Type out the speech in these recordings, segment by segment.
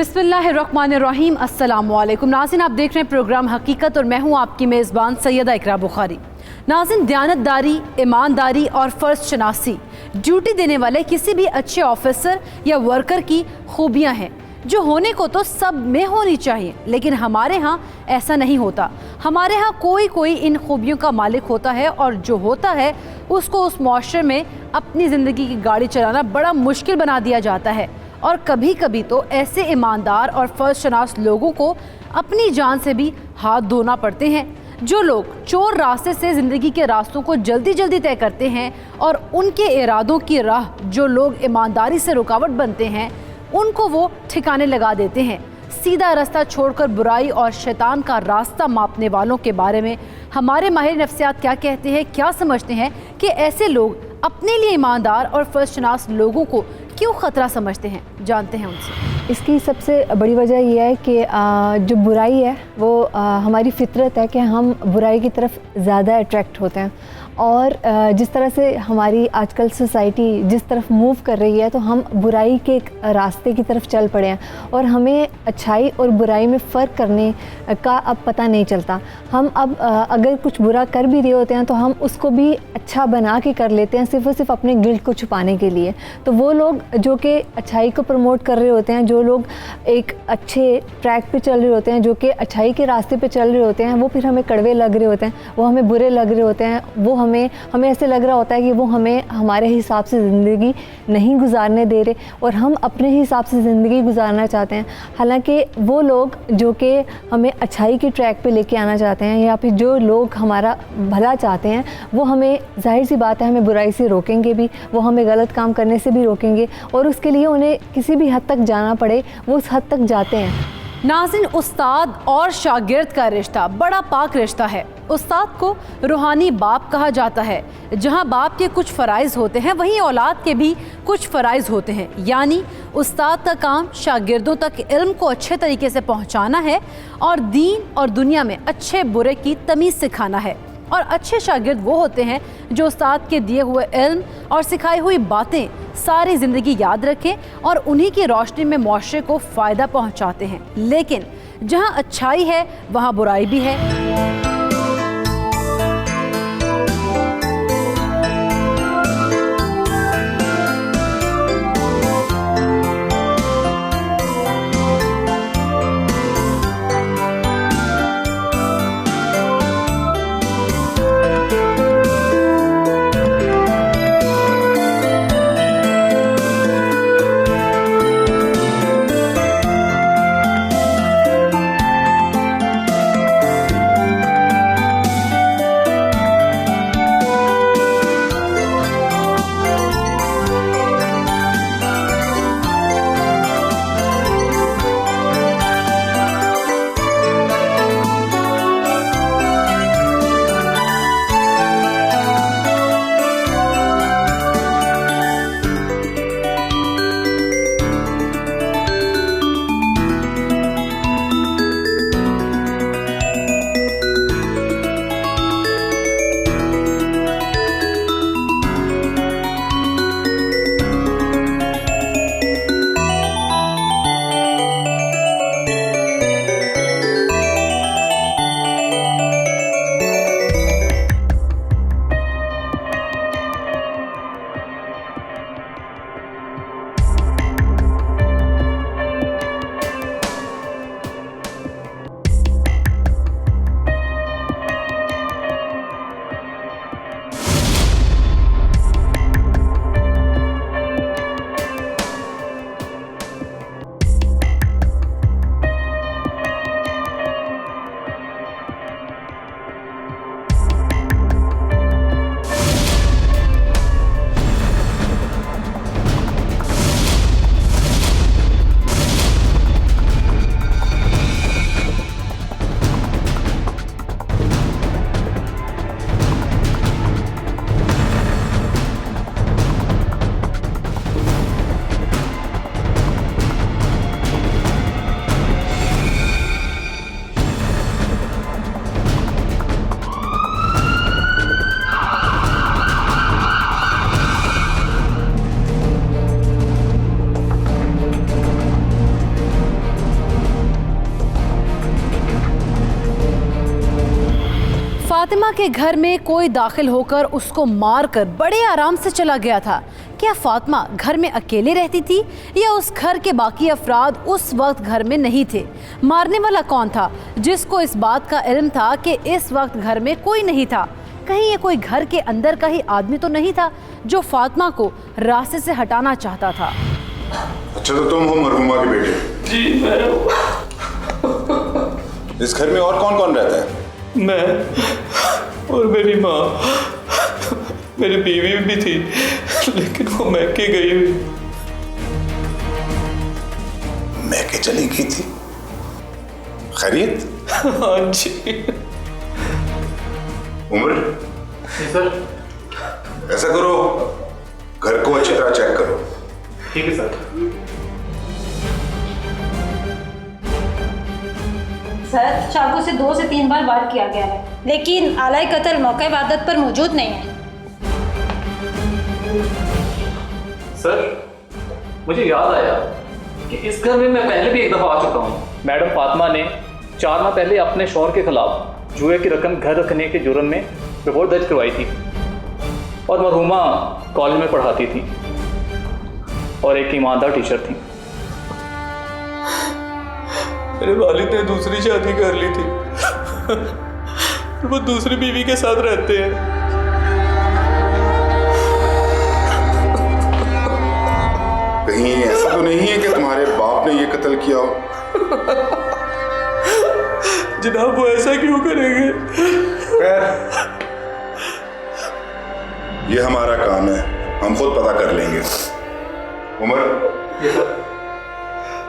बिस्मिल्लाहिर्रहमानिर्रहीम। अस्सलाम वालेकुम नाज़रीन, आप देख रहे हैं प्रोग्राम हकीकत और मैं हूं आपकी मेज़बान सैयदा इकरा बुखारी। नाज़रीन, दयानतदारी, ईमानदारी और फ़र्ज़ शनासी ड्यूटी देने वाले किसी भी अच्छे ऑफिसर या वर्कर की खूबियाँ हैं जो होने को तो सब में होनी चाहिए, लेकिन हमारे यहाँ ऐसा नहीं होता। हमारे यहाँ कोई कोई इन खूबियों का मालिक होता है और जो होता है उसको उस मुआशरे में अपनी ज़िंदगी की गाड़ी चलाना बड़ा मुश्किल बना दिया जाता है। और कभी कभी तो ऐसे ईमानदार और फ़र्ज़शनास लोगों को अपनी जान से भी हाथ धोना पड़ते हैं। जो लोग चोर रास्ते से ज़िंदगी के रास्तों को जल्दी जल्दी तय करते हैं और उनके इरादों की राह जो लोग ईमानदारी से रुकावट बनते हैं उनको वो ठिकाने लगा देते हैं। सीधा रास्ता छोड़कर बुराई और शैतान का रास्ता मापने वालों के बारे में हमारे माहिर नफ्सियात क्या कहते हैं, क्या समझते हैं कि ऐसे लोग अपने लिए ईमानदार और फ़र्ज़शनास लोगों को क्यों ख़तरा समझते हैं, जानते हैं उनसे। इसकी सबसे बड़ी वजह यह है कि जो बुराई है वो हमारी फितरत है कि हम बुराई की तरफ ज़्यादा अट्रैक्ट होते हैं। और जिस तरह से हमारी आजकल सोसाइटी जिस तरफ मूव कर रही है तो हम बुराई के एक रास्ते की तरफ चल पड़े हैं और हमें अच्छाई और बुराई में फ़र्क करने का अब पता नहीं चलता। हम अब अगर कुछ बुरा कर भी रहे होते हैं तो हम उसको भी अच्छा बना के कर लेते हैं सिर्फ़ और सिर्फ अपने गिल्ट को छुपाने के लिए। तो वो लोग जो कि अच्छाई को प्रमोट कर रहे होते हैं, जो लोग एक अच्छे ट्रैक पे चल रहे होते हैं, जो कि अच्छाई के रास्ते पे चल रहे होते हैं, वो फिर हमें कड़वे लग रहे होते हैं, वो हमें बुरे लग रहे होते हैं, वो हमें ऐसे लग रहा होता है कि वो हमें हमारे हिसाब से ज़िंदगी नहीं गुजारने दे रहे और हम अपने हिसाब से ज़िंदगी गुजारना चाहते हैं। हालांकि वो लोग जो कि हमें अच्छाई के ट्रैक पे लेके आना चाहते हैं या फिर जो लोग हमारा भला चाहते हैं वो हमें, जाहिर सी बात है, हमें बुराई से रोकेंगे भी, वो हमें गलत काम करने से भी रोकेंगे और उसके लिए उन्हें किसी भी हद तक जाना पड़े वो उस हद तक जाते हैं। नाज़रीन, उस्ताद और शागिर्द का रिश्ता बड़ा पाक रिश्ता है। उस्ताद को रूहानी बाप कहा जाता है। जहां बाप के कुछ फ़राइज़ होते हैं वहीं औलाद के भी कुछ फ़राइज़ होते हैं। यानी उस्ताद का काम शागिर्दों तक इल्म को अच्छे तरीके से पहुंचाना है और दीन और दुनिया में अच्छे बुरे की तमीज़ सिखाना है। और अच्छे शागिर्द वो होते हैं जो उस्ताद के दिए हुए इल्म और सिखाई हुई बातें सारी ज़िंदगी याद रखें और उन्हीं की रोशनी में मुआशरे को फ़ायदा पहुंचाते हैं। लेकिन जहां अच्छाई है वहां बुराई भी है। फातिमा के घर में कोई दाखिल होकर उसको मारकर बड़े आराम से चला गया था। क्या फातिमा घर में अकेले रहती थी या उस घर के बाकी अफराद उस वक्त घर में नहीं थे? मारने वाला कौन था जिसको इस बात का इल्म था कि इस वक्त घर में कोई नहीं था? कहीं ये कोई घर के अंदर का ही आदमी तो नहीं था जो फातिमा को रास्ते से हटाना चाहता था? अच्छा, तो तुम हो मरहुमा के बेटे? जी मैं हूँ। इस घर में और कौन कौन रहता है? मैं और मेरी माँ, मेरी बीवी भी थी लेकिन वो मैके गई हुई। मैके चली गई थी? खैरियत? हाँ जी। उमर, सर। ऐसा करो, घर को अच्छी तरह चेक करो। ठीक है सर। सर, चाकू से 2 से 3 बार वार किया गया है, लेकिन आला कत्ल मौके वारदात पर मौजूद नहीं है। सर, मुझे याद आया कि इस घर में मैं पहले भी एक दफ़ा आ चुका हूँ। मैडम फातिमा ने 4 माह पहले अपने शौहर के खिलाफ जुए की रकम घर रखने के जुर्म में रिपोर्ट दर्ज करवाई थी और मरहुमा कॉलेज में पढ़ाती थी और एक ईमानदार टीचर थी। मेरे वालिद ने दूसरी शादी कर ली थी। वो दूसरी बीवी के साथ रहते हैं। कहीं ऐसा तो नहीं है कि तुम्हारे बाप ने ये कत्ल किया हो? जनाब, वो ऐसा क्यों करेंगे? खैर, ये हमारा काम है, हम खुद पता कर लेंगे। उमर,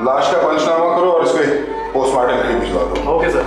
लाश का पंचनामा करो और इसके पोस्टमार्टम के लिए भिजवा दो। Okay sir.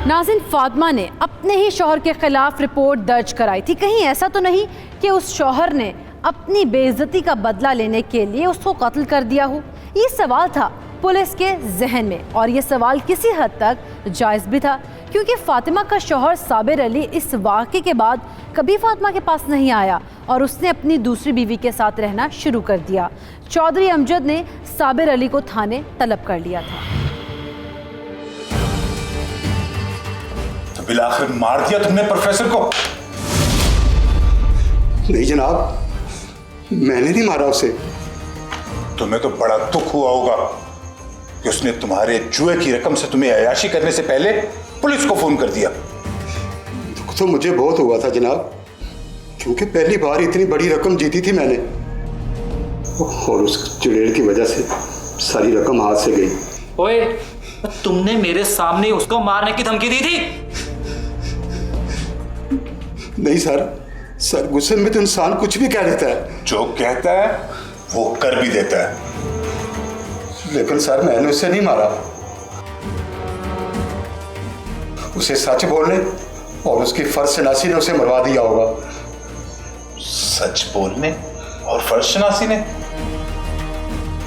नाज़रीन, फातिमा ने अपने ही शौहर के खिलाफ रिपोर्ट दर्ज कराई थी। कहीं ऐसा तो नहीं कि उस शौहर ने अपनी बेइज्जती का बदला लेने के लिए उसको कत्ल कर दिया हो? ये सवाल था पुलिस के जहन में और ये सवाल किसी हद तक जायज़ भी था, क्योंकि फातिमा का शौहर साबिर अली इस वाक़े के बाद कभी फातिमा के पास नहीं आया और उसने अपनी दूसरी बीवी के साथ रहना शुरू कर दिया। चौधरी अमजद ने साबिर अली को थाने तलब कर लिया था। तो बिलाखिर मार दिया तुमने प्रोफेसर को? नहीं जनाब, मैंने नहीं मारा उसे। तुम्हें तो बड़ा दुख हुआ होगा कि उसने तुम्हारे जुए की रकम से तुम्हें अयाशी करने से पहले पुलिस को फोन कर दिया। दुख तो मुझे बहुत हुआ था जनाब, क्योंकि पहली बार इतनी बड़ी रकम जीती थी मैंने और उस चुड़ैल की वजह से सारी रकम हाथ से गई। ओए, तुमने मेरे सामने उसको मारने की धमकी दी थी? नहीं सर, गुस्से में तो इंसान कुछ भी कह देता है। जो कहता है वो कर भी देता है। लेकिन सर, मैंने उसे नहीं मारा। उसे सच बोलने और उसकी फर्जशनासी ने उसे मरवा दिया होगा। सच बोलने और फर्जशनासी ने?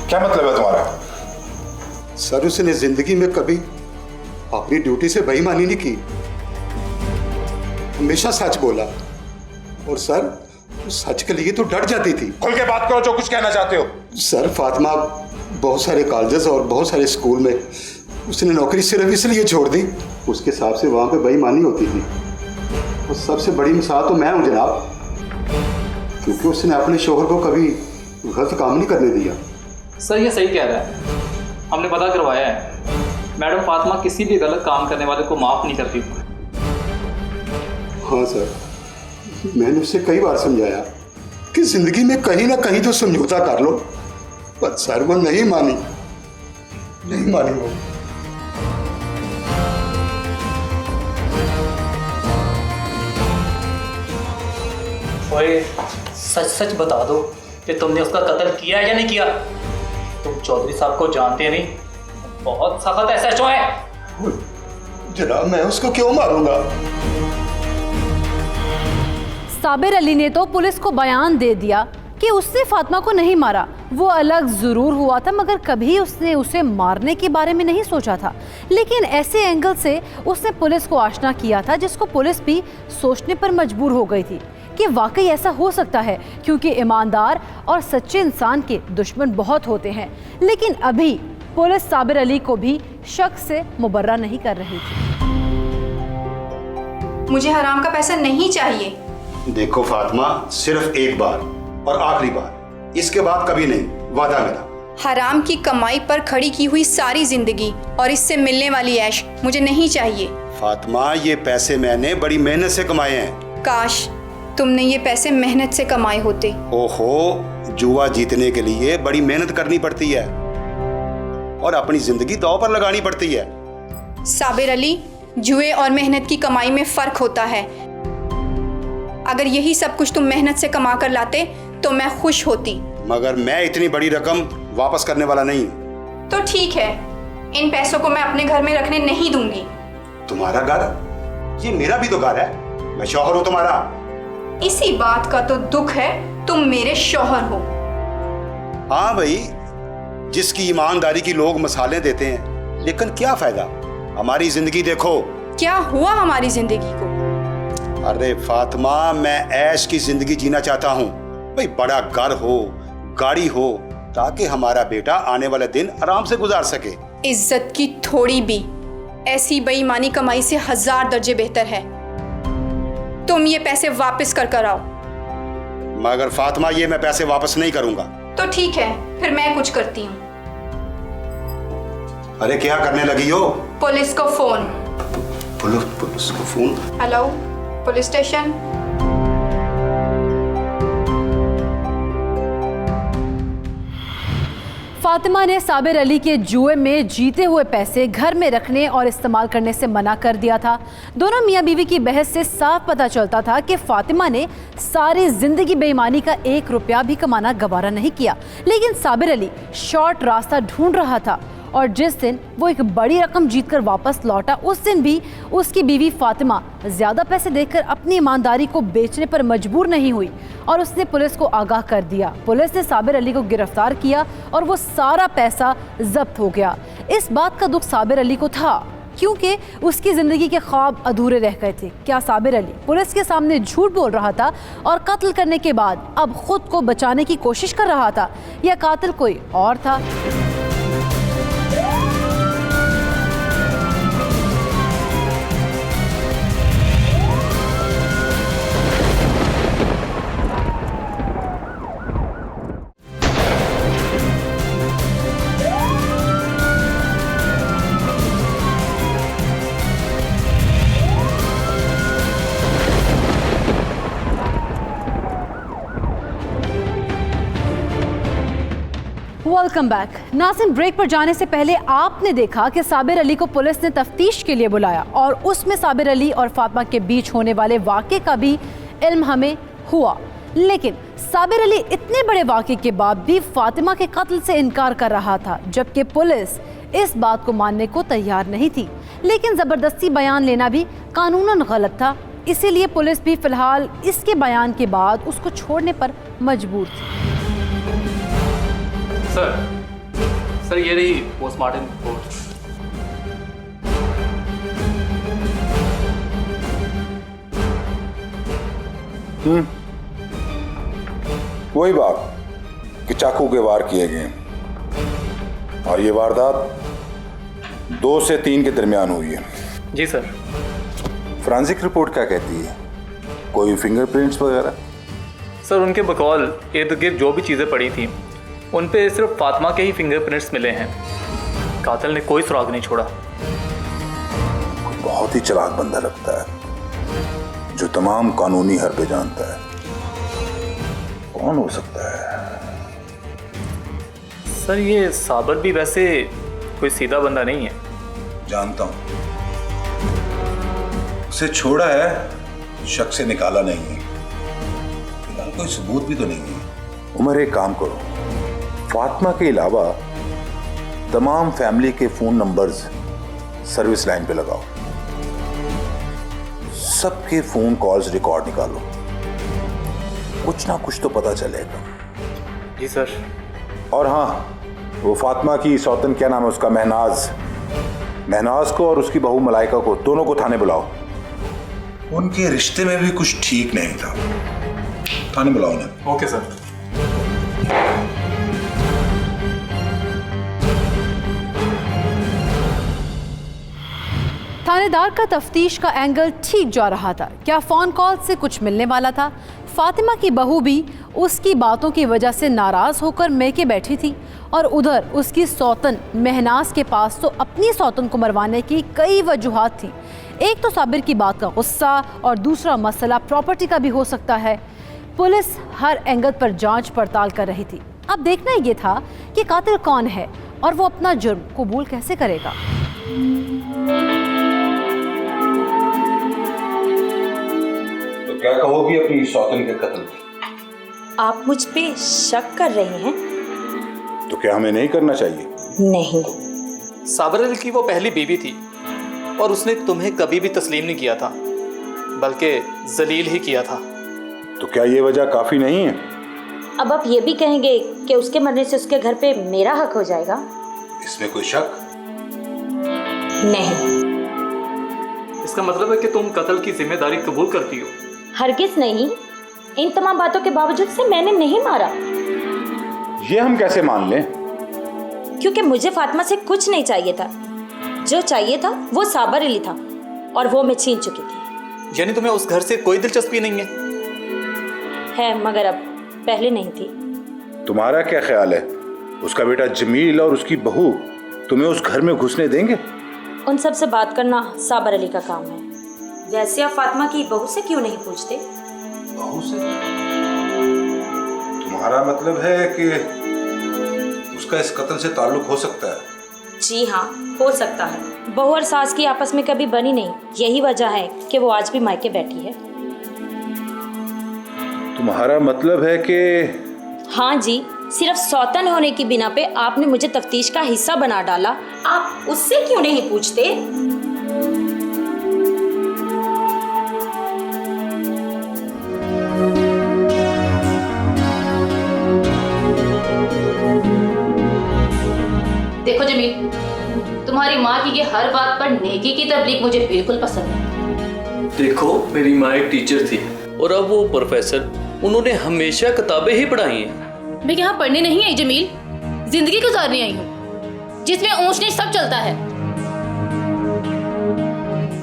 क्या मतलब है तुम्हारा? सर, उसने जिंदगी में कभी अपनी ड्यूटी से बेईमानी नहीं की, हमेशा सच बोला। और सर, सच के लिए तो डर जाती थी। खुल के बात करो, जो कुछ कहना चाहते हो। सर, फातिमा बहुत सारे कॉलेजेस और बहुत सारे स्कूल में उसने नौकरी सिर्फ इसलिए छोड़ दी, उसके हिसाब से वहाँ पे बेईमानी होती थी। और सबसे बड़ी मिसाल तो मैं हूँ जनाब, क्योंकि उसने अपने शोहर को कभी गलत काम नहीं करने दिया। सर, ये सही कह रहा है, हमने पता करवाया है। मैडम फातिमा किसी भी गलत काम करने वाले को माफ़ नहीं करती। हाँ सर, मैंने उसे कई बार समझाया कि जिंदगी में कहीं ना कहीं तो समझौता कर लो, पर सर वो नहीं मानी वो। ओए, सच बता दो कि तुमने उसका कत्ल किया या नहीं किया। तुम चौधरी साहब को जानते नहीं, बहुत सख्त एसएचओ है। जनाब, मैं उसको क्यों मारूंगा? साबिर अली ने तो पुलिस को बयान दे दिया कि उसने फातिमा को नहीं मारा। वो अलग ज़रूर हुआ था, मगर कभी उसने उसे मारने के बारे में नहीं सोचा था। लेकिन ऐसे एंगल से उसने पुलिस को आशना किया था जिसको पुलिस भी सोचने पर मजबूर हो गई थी। कि वाकई ऐसा हो सकता है, क्योंकि ईमानदार और सच्चे इंसान के दुश्मन बहुत होते हैं। लेकिन अभी पुलिस साबिर अली को भी शक से मुबर्रा नहीं कर रही थी। मुझे हराम का पैसा नहीं चाहिए। देखो फातिमा, सिर्फ एक बार और आखिरी बार, इसके बाद कभी नहीं, वादा मेरा। हराम की कमाई पर खड़ी की हुई सारी जिंदगी और इससे मिलने वाली ऐश मुझे नहीं चाहिए। फातिमा, ये पैसे मैंने बड़ी मेहनत से कमाए हैं। काश तुमने ये पैसे मेहनत से कमाए होते। ओहो, जुआ जीतने के लिए बड़ी मेहनत करनी पड़ती है और अपनी जिंदगी दांव पर लगानी पड़ती है। साबिर अली, जुए और मेहनत की कमाई में फर्क होता है। अगर यही सब कुछ तुम मेहनत से कमा कर लाते तो मैं खुश होती, मगर मैं इतनी बड़ी रकम वापस करने वाला नहीं। तो ठीक है, इन पैसों को मैं अपने घर में रखने नहीं दूंगी। तुम्हारा घर? ये मेरा भी तो घर है, मैं शौहर हूं तुम्हारा। इसी बात का तो दुख है, तुम मेरे शौहर हो। हाँ भाई, जिसकी ईमानदारी की लोग मसाले देते हैं, लेकिन क्या फायदा? हमारी जिंदगी देखो। क्या हुआ हमारी जिंदगी को? अरे फातिमा, मैं ऐश की जिंदगी जीना चाहता हूँ भाई। बड़ा घर हो, गाड़ी हो, ताकि हमारा बेटा आने वाले दिन आराम से गुजार सके। इज्जत की थोड़ी भी, ऐसी बेईमानी कमाई से 1000 दर्जे बेहतर है। तुम ये पैसे वापस कर आओ। मगर फातिमा, ये मैं पैसे वापस नहीं करूंगा। तो ठीक है, फिर मैं कुछ करती हूँ। अरे क्या करने लगी हो? पुलिस को फोन। पुलिस को phone? Hello, police station. Fatima ने साबिर अली के जुए में जीते हुए पैसे घर में रखने और इस्तेमाल करने से मना कर दिया था। दोनों मियां बीवी की बहस से साफ पता चलता था कि फातिमा ने सारी जिंदगी बेईमानी का 1 रुपया भी कमाना गवारा नहीं किया। लेकिन साबिर अली शॉर्ट रास्ता ढूंढ रहा था और जिस दिन वो एक बड़ी रकम जीतकर वापस लौटा, उस दिन भी उसकी बीवी फातिमा ज्यादा पैसे देकर अपनी ईमानदारी को बेचने पर मजबूर नहीं हुई और उसने पुलिस को आगाह कर दिया। पुलिस ने साबिर अली को गिरफ्तार किया और वो सारा पैसा जब्त हो गया। इस बात का दुख साबिर अली को था, क्योंकि उसकी जिंदगी के ख्वाब अधूरे रह गए थे। क्या साबिर अली पुलिस के सामने झूठ बोल रहा था और कत्ल करने के बाद अब खुद को बचाने की कोशिश कर रहा था, या कातिल कोई और था? Welcome back. नाज़रीन, ब्रेक पर जाने से पहले आपने देखा कि साबिर अली को पुलिस ने तफ्तीश के लिए बुलाया और उसमें साबिर अली और फातिमा के बीच होने वाले वाक़े का भी इल्म हमें हुआ। लेकिन साबिर अली इतने बड़े वाक़े के बाद भी फातिमा के कत्ल से इनकार कर रहा था, जबकि पुलिस इस बात को मानने को तैयार नहीं थी। लेकिन ज़बरदस्ती बयान लेना भी कानूनन गलत था, इसीलिए पुलिस भी फिलहाल इसके बयान के बाद उसको छोड़ने पर मजबूर थी। सर, ये रही पोस्टमार्टम रिपोर्ट। वही बात कि चाकू के वार किए गए और ये वारदात 2 से 3 के दरमियान हुई है। जी सर। फोरेंसिक रिपोर्ट क्या कहती है? कोई फिंगरप्रिंट्स वगैरह? सर, उनके बकौल इर्द गिर्द जो भी चीज़ें पड़ी थी उन पे सिर्फ फातिमा के ही फिंगरप्रिंट्स मिले हैं। कातिल ने कोई सुराग नहीं छोड़ा। बहुत ही चालाक बंदा लगता है जो तमाम कानूनी हरबे जानता है। कौन हो सकता है? सर, ये साबिर भी वैसे कोई सीधा बंदा नहीं है। जानता हूं, उसे छोड़ा है, शक से निकाला नहीं है। फिलहाल कोई सबूत भी तो नहीं है। उमर, एक काम करो, फातिमा के अलावा तमाम फैमिली के फोन नंबर्स सर्विस लाइन पे लगाओ। सबके फोन कॉल्स रिकॉर्ड निकालो, कुछ ना कुछ तो पता चलेगा। जी सर। और हाँ, वो फातिमा की सौतन, क्या नाम है उसका, महनाज को और उसकी बहू मलाइका को, दोनों को थाने बुलाओ। उनके रिश्ते में भी कुछ ठीक नहीं था। थाने बुलाओ उन्हें। Okay sir. थानेदार का तफ्तीश का एंगल ठीक जा रहा था। क्या फ़ोन कॉल से कुछ मिलने वाला था? फातिमा की बहू भी उसकी बातों की वजह से नाराज़ होकर मैके बैठी थी और उधर उसकी सौतन महनाज के पास तो अपनी सौतन को मरवाने की कई वजूहात थी। एक तो साबिर की बात का गुस्सा और दूसरा मसला प्रॉपर्टी का भी हो सकता है। पुलिस हर एंगल पर जांच पड़ताल कर रही थी। अब देखना ये था कि कातिल कौन है और वो अपना जुर्म कबूल कैसे करेगा। तो क्या कहोगी अपनी सौतन के कत्ल? आप मुझ पे शक कर रहे हैं? तो क्या हमें नहीं करना चाहिए? नहीं। साबिर अली की वो पहली बीवी थी और उसने तुम्हें कभी भी तस्लीम नहीं किया था, बल्कि जलील ही किया था। तो क्या ये वजह काफी नहीं है? अब आप ये भी कहेंगे कि उसके मरने से उसके घर पे मेरा हक हो जाएगा? इसमें कोई शक नहीं। इसका मतलब है कि तुम कत्ल की जिम्मेदारी कबूल करती हो? हरगिज नहीं। इन तमाम बातों के बावजूद से मैंने नहीं मारा। ये हम कैसे मान लें? क्योंकि मुझे फातिमा से कुछ नहीं चाहिए था। जो चाहिए था वो साबिर अली था और वो मैं छीन चुकी थी। यानी तुम्हें उस घर से कोई दिलचस्पी नहीं है, मगर अब पहले नहीं थी। तुम्हारा क्या ख्याल है? उसका बेटा जमील और उसकी बहू तुम्हें उस घर में घुसने देंगे? उन सब से बात करना साबिर अली का काम है। वैसे आप फातिमा की बहू से क्यों नहीं पूछते? बहू से? तुम्हारा मतलब है कि उसका इस कत्ल से ताल्लुक हो सकता है? जी हाँ, हो सकता है। बहू और सास की आपस में कभी बनी नहीं, यही वजह है कि वो आज भी मायके बैठी है। तुम्हारा मतलब है कि? हाँ जी, सिर्फ सौतन होने की बिना पे आपने मुझे तफ्तीश का हिस्सा बना डाला। आप उससे क्यों नहीं पूछते? देखो जमील, तुम्हारी माँ की ये हर बात पर नेकी की तबलीग मुझे बिल्कुल पसंद नहीं। देखो, मेरी माँ एक टीचर थी और अब वो प्रोफेसर। उन्होंने हमेशा किताबें ही पढ़ाई हैं। मैं यहाँ पढ़ने नहीं आई जमील, जिंदगी गुजारने आई हूँ जिसमें ऊंच नीच सब चलता है।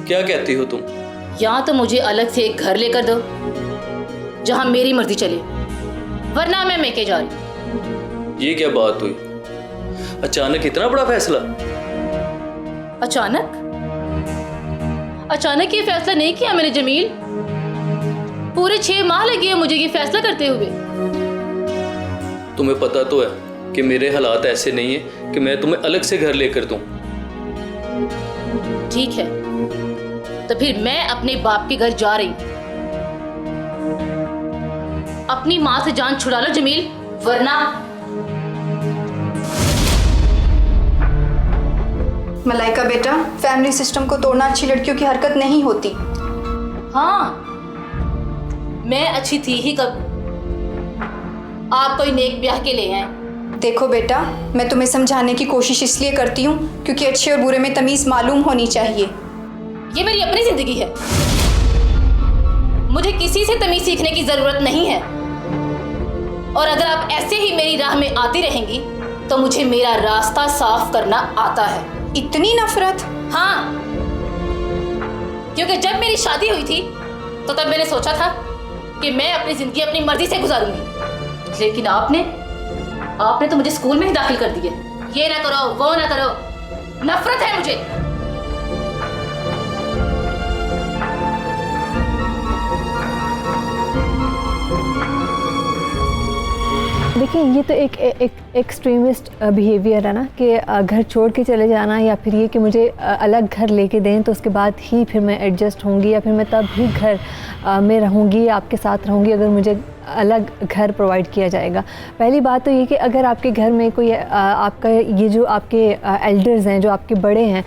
क्या कहती हो तुम? या तो मुझे अलग से एक घर लेकर दो जहाँ मेरी मर्जी चले, वरना मैं मैके जा रही। ये क्या बात हुई? अचानक इतना बड़ा फैसला? अचानक ये फैसला नहीं किया मैंने जमील। पूरे 6 माह लगे हैं मुझे ये फैसला करते हुए। तुम्हें पता तो है कि मेरे हालात ऐसे नहीं है कि मैं तुम्हें अलग से घर लेकर दूं। ठीक है, तो फिर मैं अपने बाप के घर जा रही हूं। अपनी माँ से जान छुड़ा लो जमील, वरना। मलाइका बेटा, फैमिली सिस्टम को तोड़ना अच्छी लड़कियों की हरकत नहीं होती। हाँ, मैं अच्छी थी ही कब? आप कोई नेक ब्याह के लिए हैं। देखो बेटा, मैं तुम्हें समझाने की कोशिश इसलिए करती हूँ क्योंकि अच्छे और बुरे में तमीज़ मालूम होनी चाहिए। ये मेरी अपनी जिंदगी है, मुझे किसी से तमीज़ सीखने की जरूरत नहीं है। और अगर आप ऐसे ही मेरी राह में आती रहेंगी तो मुझे मेरा रास्ता साफ करना आता है। इतनी नफरत? हाँ, क्योंकि जब मेरी शादी हुई थी तो तब मैंने सोचा था कि मैं अपनी जिंदगी अपनी मर्जी से गुजारूंगी, लेकिन आपने तो मुझे स्कूल में ही दाखिल कर दिया। ये ना करो, वो ना करो, नफरत है मुझे। देखिए, ये तो एक एक्सट्रीमिस्ट बिहेवियर है ना कि घर छोड़ के चले जाना, या फिर ये कि मुझे अलग घर लेके दें तो उसके बाद ही फिर मैं एडजस्ट होंगी, या फिर मैं तब ही घर में रहूँगी, आपके साथ रहूँगी अगर मुझे अलग घर प्रोवाइड किया जाएगा। पहली बात तो ये कि अगर आपके घर में कोई आपका ये जो आपके एल्डर्स हैं, जो आपके बड़े हैं,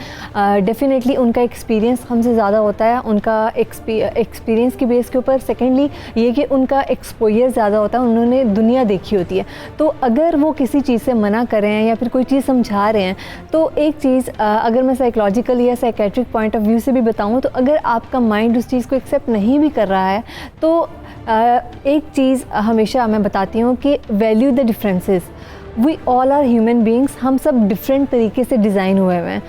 डेफिनेटली उनका एक्सपीरियंस हमसे ज़्यादा होता है, उनका एक्सपीरियंस की बेस के ऊपर। सेकेंडली ये कि उनका एक्सपोजर ज़्यादा होता है, उन्होंने दुनिया देखी होती है। तो अगर वो किसी चीज़ से मना कर रहे हैं या फिर कोई चीज़ समझा रहे हैं, तो एक चीज़ अगर मैं साइकोलॉजिकल या साइकेट्रिक पॉइंट ऑफ व्यू से भी बताऊँ, तो अगर आपका माइंड उस चीज़ को एक्सेप्ट नहीं भी कर रहा है, तो एक चीज़ चीज़ हमेशा मैं बताती हूँ कि value the differences. We all are human beings, हम सब डिफरेंट तरीके से डिज़ाइन हुए हुए हैं।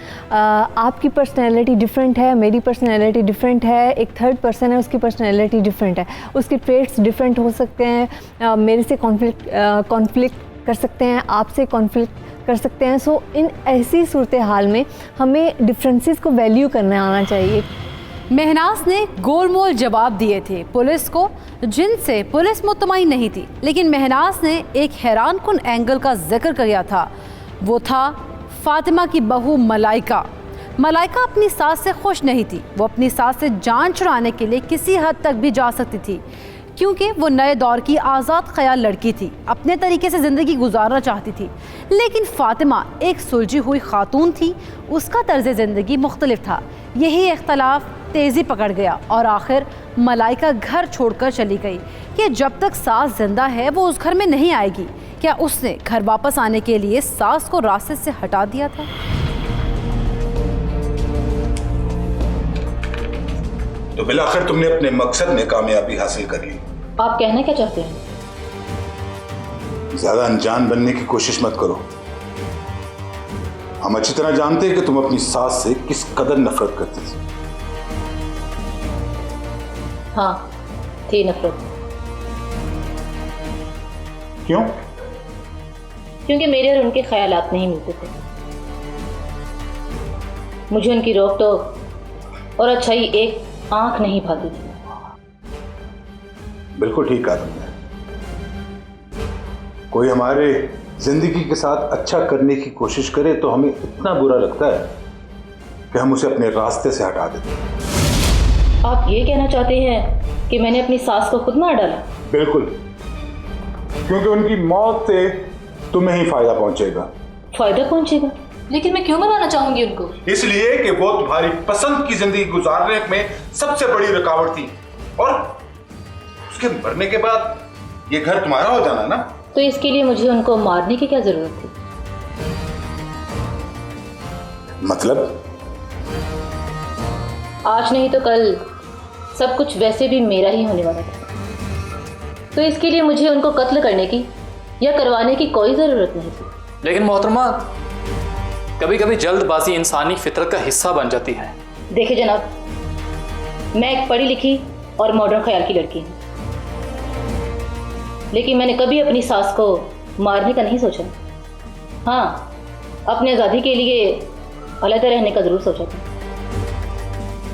आपकी पर्सनैलिटी डिफरेंट है, मेरी पर्सनैलिटी डिफरेंट है, एक थर्ड पर्सन है उसकी पर्सनैलिटी डिफरेंट है, उसके ट्रेट्स डिफरेंट हो सकते हैं, मेरे से कॉन्फ्लिक्ट कर सकते हैं, आपसे कॉन्फ्लिक्ट कर सकते हैं। सो इन ऐसी सूरत हाल में हमें डिफरेंसेस को वैल्यू करना आना चाहिए। महनाज ने गोलमोल जवाब दिए थे पुलिस को, जिनसे पुलिस मुतमईन नहीं थी। लेकिन महनाज ने एक हैरानकुन एंगल का जिक्र किया था, वो था फातिमा की बहू मलाइका। मलाइका अपनी सास से खुश नहीं थी। वो अपनी सास से जान छुड़ाने के लिए किसी हद तक भी जा सकती थी, क्योंकि वो नए दौर की आज़ाद ख्याल लड़की थी, अपने तरीके से ज़िंदगी गुजारना चाहती थी। लेकिन फातिमा एक सुलझी हुई खातून थी, उसका तर्ज ज़िंदगी मुख्तलिफ था। यही इख्तलाफ तेज़ी पकड़ गया और आखिर मलाइका घर छोड़कर चली गई कि जब तक सास जिंदा है वो उस घर में नहीं आएगी। क्या उसने घर वापस आने के लिए सास को रास्ते से हटा दिया था? तो बिलाखिर तुमने अपने मकसद में कामयाबी हासिल कर ली। आप कहना क्या चाहते हैं? ज्यादा अनजान बनने की कोशिश मत करो। हम अच्छी तरह जानते हैं कि तुम अपनी सास से किस कदर नफरत करती थी। हाँ, थी नफरत। क्यों? क्योंकि मेरे और उनके ख्यालात नहीं मिलते थे। मुझे उनकी रोक टोक और अच्छाई एक आंख नहीं भाती थी। बिल्कुल ठीक कहा तुमने। कोई हमारे जिंदगी के साथ अच्छा करने की कोशिश करे तो हमें इतना बुरा लगता है कि हम उसे अपने रास्ते से हटा देते हैं। आप ये कहना चाहते हैं कि मैंने अपनी सास को खुद मार डाला? बिल्कुल, क्योंकि उनकी मौत से तुम्हें ही फायदा पहुंचेगा। फायदा पहुंचेगा? लेकिन मैं क्यों मरवाना चाहूंगी उनको? इसलिए कि वो तुम्हारी पसंद की जिंदगी गुजारने में सबसे बड़ी रुकावट थी, और उसके मरने के बाद ये घर तुम्हारा हो जाना ना। तो इसके लिए मुझे उनको मारने की क्या जरूरत थी? मतलब? आज नहीं तो कल सब कुछ वैसे भी मेरा ही होने वाला था, तो इसके लिए मुझे उनको कत्ल करने की या करवाने की कोई ज़रूरत नहीं थी। लेकिन मोहतरमा, कभी कभी जल्दबाजी इंसानी फितरत का हिस्सा बन जाती है। देखिए जनाब, मैं एक पढ़ी लिखी और मॉडर्न ख्याल की लड़की हूँ, लेकिन मैंने कभी अपनी सास को मारने का नहीं सोचा। हाँ, अपनी आज़ादी के लिए अलग रहने का ज़रूर सोचा था।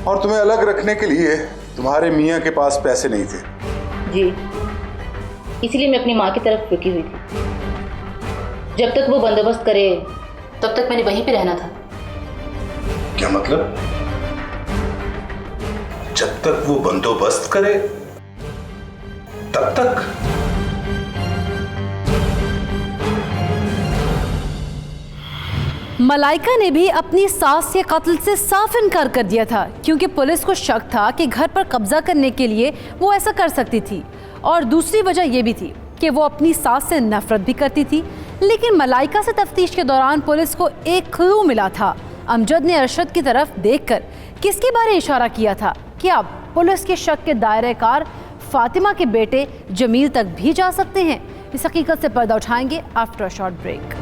और तुम्हें अलग रखने के लिए तुम्हारे मियाँ के पास पैसे नहीं थे? जी, इसलिए मैं अपनी माँ की तरफ रुकी हुई थी। जब तक वो बंदोबस्त करे तब तक मैंने वहीं पे रहना था। क्या मतलब? जब तक वो बंदोबस्त करे तब तक? मलाइका ने भी अपनी सास के कत्ल से साफ इनकार कर दिया था, क्योंकि पुलिस को शक था कि घर पर कब्जा करने के लिए वो ऐसा कर सकती थी। और दूसरी वजह यह भी थी कि वो अपनी सास से नफरत भी करती थी। लेकिन मलाइका से तफ्तीश के दौरान पुलिस को एक क्लू मिला था। अमजद ने अरशद की तरफ देखकर किसके बारे इशारा किया था कि अब पुलिस के शक के दायरे कार फातिमा के बेटे जमील तक भी जा सकते हैं। इस हकीकत से पर्दा उठाएंगे after a short break.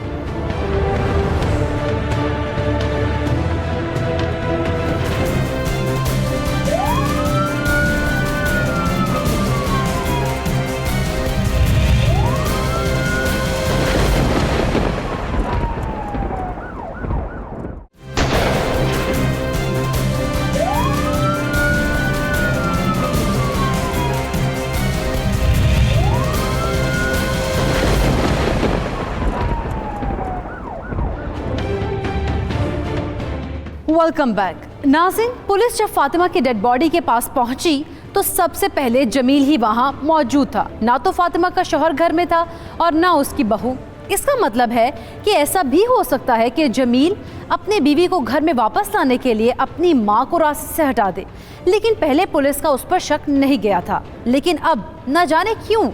Welcome back. नाज़रीन, पुलिस जब फातिमा की डेड बॉडी के पास पहुंची तो सबसे पहले जमील ही वहां मौजूद था। ना तो फातिमा का शौहर घर में था और ना उसकी बहू। इसका मतलब है कि ऐसा भी हो सकता है कि जमील अपने बीवी को घर में वापस लाने के लिए अपनी मां को रास्ते से हटा दे। लेकिन पहले पुलिस का उस पर शक नहीं गया था, लेकिन अब न जाने क्यों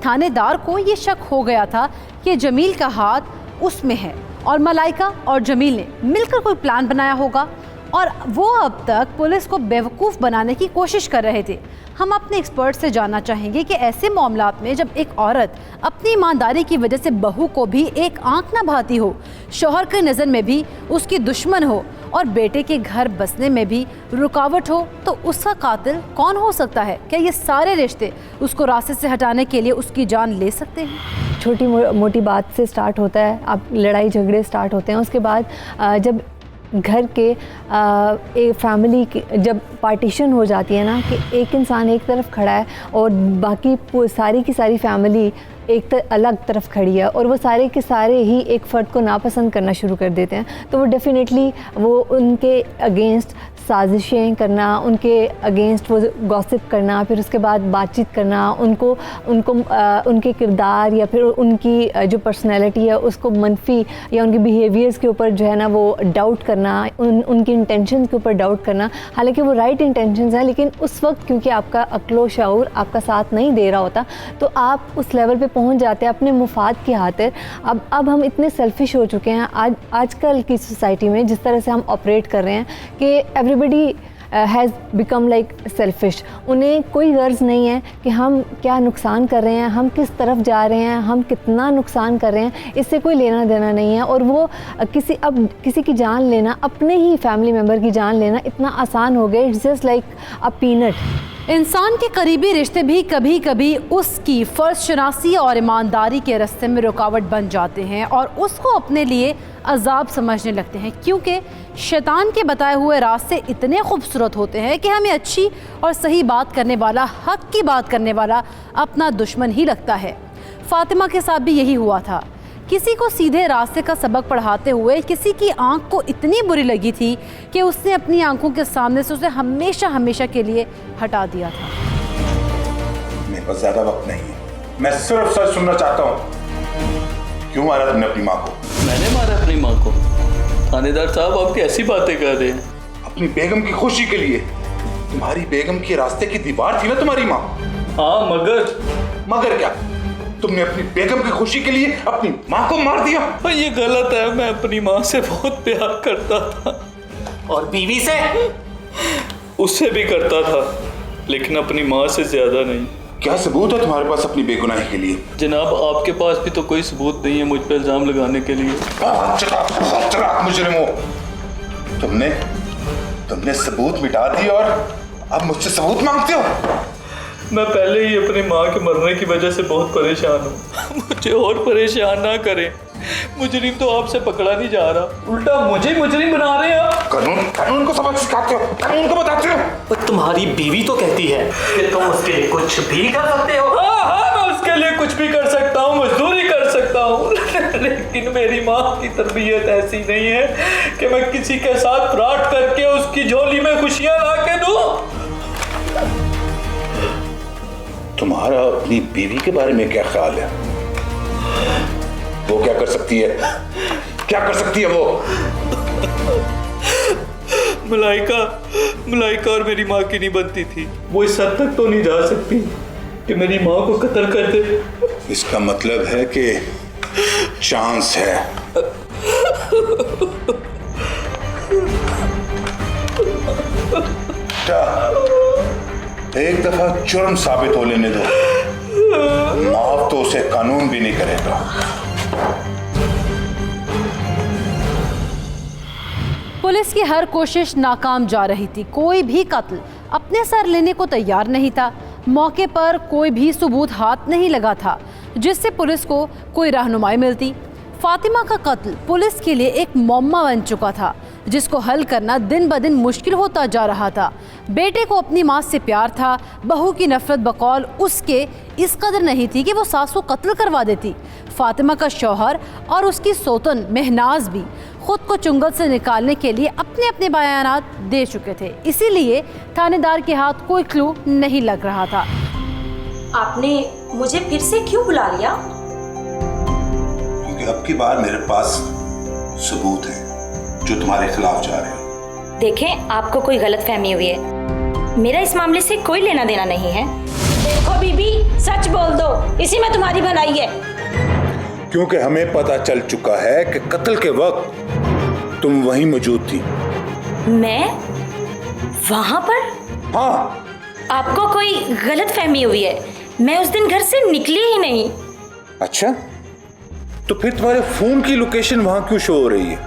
थानेदार को ये शक हो गया था कि जमील का हाथ उसमें है और मलाइका और जमील ने मिलकर कोई प्लान बनाया होगा। और वो अब तक पुलिस को बेवकूफ़ बनाने की कोशिश कर रहे थे। हम अपने एक्सपर्ट से जानना चाहेंगे कि ऐसे मामलात में जब एक औरत अपनी ईमानदारी की वजह से बहू को भी एक आंख ना भाती हो, शौहर की नज़र में भी उसकी दुश्मन हो और बेटे के घर बसने में भी रुकावट हो, तो उसका कातिल कौन हो सकता है? क्या ये सारे रिश्ते उसको रास्ते से हटाने के लिए उसकी जान ले सकते हैं? छोटी मोटी बात से स्टार्ट होता है, अब लड़ाई झगड़े स्टार्ट होते हैं। उसके बाद जब घर के एक फैमिली की जब पार्टीशन हो जाती है ना, कि एक इंसान एक तरफ खड़ा है और बाकी सारी की सारी फैमिली एक अलग तरफ खड़ी है और वो सारे के सारे ही एक फ़र्द को नापसंद करना शुरू कर देते हैं, तो वो डेफिनेटली वो उनके अगेंस्ट साजिशें करना, उनके अगेंस्ट वो गॉसिप करना, फिर उसके बाद बातचीत करना, उनके किरदार या फिर उनकी जो पर्सनैलिटी है उसको मनफी या उनके बिहेवियर्स के ऊपर जो है ना वो डाउट करना, उनकी इंटेंशन के ऊपर डाउट करना। हालांकि वो राइट इंटेंशंस हैं, लेकिन उस वक्त क्योंकि आपका अक्लो शऊर आपका साथ नहीं दे रहा होता, तो आप उस लेवल पे पहुंच जाते हैं अपने मुफाद की खातिर। अब हम इतने सेल्फिश हो चुके हैं आजकल की सोसाइटी में, जिस तरह से हम ऑपरेट कर रहे हैं कि everybody has become like selfish. उन्हें कोई गर्ज नहीं है कि हम क्या नुकसान कर रहे हैं, हम किस तरफ जा रहे हैं, हम कितना नुकसान कर रहे हैं, इससे कोई लेना देना नहीं है। और वो किसी की जान लेना, अपने ही फैमिली मेम्बर की जान लेना इतना आसान हो गया, it's just like a peanut. इंसान के करीबी रिश्ते भी कभी कभी उसकी फ़र्ज शनासी और ईमानदारी के रास्ते में रुकावट बन जाते हैं और उसको अपने लिए अजाब समझने लगते हैं, क्योंकि शैतान के बताए हुए रास्ते इतने खूबसूरत होते हैं कि हमें अच्छी और सही बात करने वाला, हक की बात करने वाला अपना दुश्मन ही लगता है। फातिमा के साथ भी यही हुआ था। किसी को सीधे रास्ते का सबक पढ़ाते हुए किसी की आंख को इतनी बुरी लगी थी कि उसने अपनी आंखों के सामने से उसे हमेशा हमेशा के लिए हटा दिया था। मेरे पास ज्यादा वक्त नहीं है, मैं सिर्फ सच सुनना चाहता हूँ। क्यों मारा तुमने अपनी माँ को? मैंने मारा अपनी माँ को? थानेदार साहब, आप कैसी बातें कर रहे हैं? अपनी बेगम की खुशी के लिए। तुम्हारी बेगम के रास्ते की दीवार थी ना तुम्हारी माँ। हाँ, मगर क्या? तुमने अपनी बेगम की खुशी के लिए अपनी माँ को मार दिया। ये गलत है। मैं अपनी माँ से बहुत प्यार करता था। और बीवी से? उससे भी करता था, लेकिन अपनी माँ से ज्यादा नहीं। क्या सबूत है तुम्हारे पास अपनी बेगुनाही के लिए? जनाब, आपके पास भी तो कोई सबूत नहीं है मुझ पर इल्जाम लगाने के लिए। चलाक मुजरिम हो। तुमने सबूत मिटा दिए और अब मुझसे सबूत मांगते हो? मैं पहले ही अपनी माँ के मरने की वजह से बहुत परेशान हूँ। मुझे और परेशान ना करें। मुजरिम तो आपसे पकड़ा नहीं जा रहा, उल्टा मुझे मुजरिम बना रहे हैं आप। कानून को सबक सिखाते हो, कानून को बताते हो। पर तुम्हारी बीवी तो कहती है कि तुम उसके लिए कुछ भी कर सकते हो। हाँ, मैं उसके लिए कुछ भी कर सकता हूँ, मजदूरी कर सकता हूँ, लेकिन मेरी माँ की तरबियत ऐसी नहीं है कि मैं किसी के साथ फ्रॉड करके उसकी झोली में खुशियाँ ला के दूँ। तुम्हारा अपनी बीवी के बारे में क्या ख्याल है? वो क्या कर सकती है? क्या कर सकती है वो? मलाइका और मेरी माँ की नहीं बनती थी। वो इस हद तक तो नहीं जा सकती कि मेरी माँ को कत्ल कर दे। इसका मतलब है कि चांस है। एक दफा जुर्म साबित हो लेने दो, माफ तो उसे कानून भी नहीं करेगा। पुलिस की हर कोशिश नाकाम जा रही थी। कोई भी कत्ल अपने सर लेने को तैयार नहीं था। मौके पर कोई भी सबूत हाथ नहीं लगा था जिससे पुलिस को कोई रहनुमाई मिलती। फातिमा का कत्ल पुलिस के लिए एक मौमा बन चुका था जिसको हल करना दिन ब दिन मुश्किल होता जा रहा था। बेटे को अपनी माँ से प्यार था, बहू की नफरत बकौल उसके इस कदर नहीं थी कि वो सास को कत्ल करवा देती। फातिमा का शौहर और उसकी सौतन महनाज भी खुद को चुंगल से निकालने के लिए अपने अपने बयानात दे चुके थे, इसीलिए थानेदार के हाथ कोई क्लू नहीं लग रहा था। आपने मुझे फिर से क्यों बुला लिया? क्योंकि अब की बार मेरे पास सबूत है जो तुम्हारे खिलाफ जा रहे हैं। देखें, आपको कोई गलतफहमी हुई है। मेरा इस मामले से कोई लेना देना नहीं है। देखो बीबी, सच बोल दो, इसी में तुम्हारी भलाई है। क्योंकि हमें पता चल चुका है कि कत्ल के वक्त तुम वहीं मौजूद थी। मैं वहां पर? हाँ, आपको कोई गलत फहमी हुई है। मैं उस दिन घर से निकली ही नहीं। अच्छा, तो फिर तुम्हारे फोन की लोकेशन वहां क्यों शो हो रही है?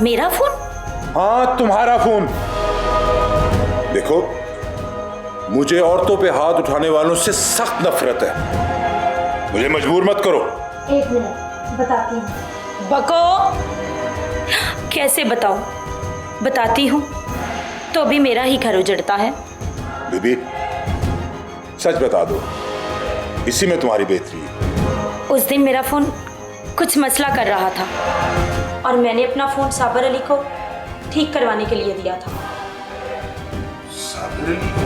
मेरा फोन? हाँ, तुम्हारा फोन। देखो, मुझे औरतों पे हाथ उठाने वालों से सख्त नफरत है। मुझे मजबूर मत करो। एक मिनट, बताती हूँ। बको, कैसे बताऊं? बताती हूँ तो भी मेरा ही घर उजड़ता है। बीबी, सच बता दो, इसी में तुम्हारी बेहतरी है। उस दिन मेरा फोन कुछ मसला कर रहा था और मैंने अपना फोन साबर अली को ठीक करवाने के लिए दिया था। साबिर अली?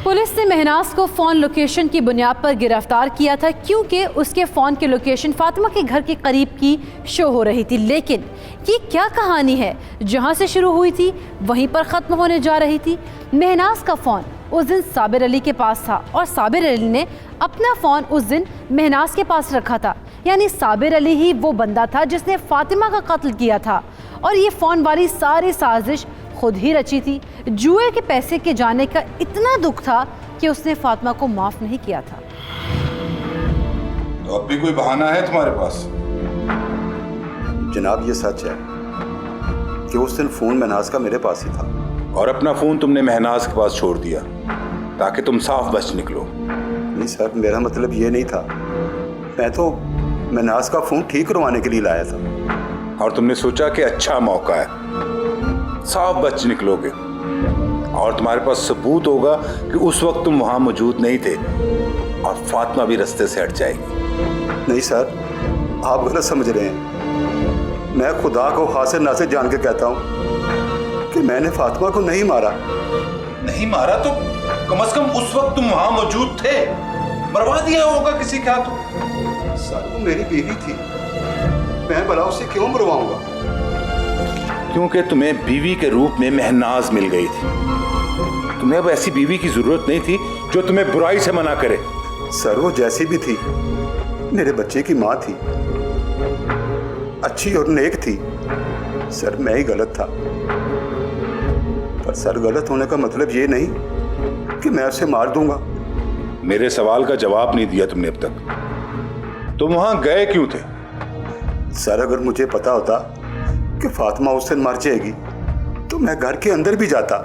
पुलिस ने महनाज को फ़ोन लोकेशन की बुनियाद पर गिरफ्तार किया था क्योंकि उसके फ़ोन की लोकेशन फातिमा के घर के करीब की शो हो रही थी। लेकिन ये क्या कहानी है, जहां से शुरू हुई थी वहीं पर ख़त्म होने जा रही थी। महनाज का फ़ोन उस दिन साबिर अली के पास था और साबिर अली ने अपना फ़ोन उस दिन महनाज के पास रखा था। यानी साबिर अली ही वो बंदा था जिसने फातिमा का कत्ल किया था और ये फ़ोन वाली सारी साजिश खुद ही रची थी। जुए के पैसे के जाने का इतना दुख था कि उसने फातिमा को माफ नहीं किया था। तो अब भी कोई बहाना है तुम्हारे पास? जनाब, ये सच है कि उस दिन फोन महनाज का मेरे पास ही था। और अपना फोन तुमने महनाज के पास छोड़ दिया ताकि तुम साफ बच निकलो। नहीं सर, मेरा मतलब ये नहीं था। मैं तो महनाज का फोन ठीक करवाने के लिए लाया था। और तुमने सोचा कि अच्छा मौका है, साफ बच निकलोगे और तुम्हारे पास सबूत होगा कि उस वक्त तुम वहां मौजूद नहीं थे और फातिमा भी रास्ते से हट जाएगी। नहीं सर, आप गलत समझ रहे हैं। मैं खुदा को हासिल नासिर जान के कहता हूँ कि मैंने फातिमा को नहीं मारा। नहीं मारा तो कम से कम उस वक्त तुम वहां मौजूद थे, मरवा दिया होगा किसी के हाथों। सर, वो मेरी बीवी थी, मैं भला उसे क्यों मरवाऊंगा? क्योंकि तुम्हें बीवी के रूप में महनाज मिल गई थी। तुम्हें अब ऐसी बीवी की जरूरत नहीं थी जो तुम्हें बुराई से मना करे। सर, वो जैसी भी थी मेरे बच्चे की माँ थी, अच्छी और नेक थी। सर, मैं ही गलत था। पर सर, गलत होने का मतलब ये नहीं कि मैं उसे मार दूंगा। मेरे सवाल का जवाब नहीं दिया तुमने अब तक। तुम वहां गए क्यों थे? सर, अगर मुझे पता होता कि फातिमा उस दिन मर जाएगी तो मैं घर के अंदर भी जाता।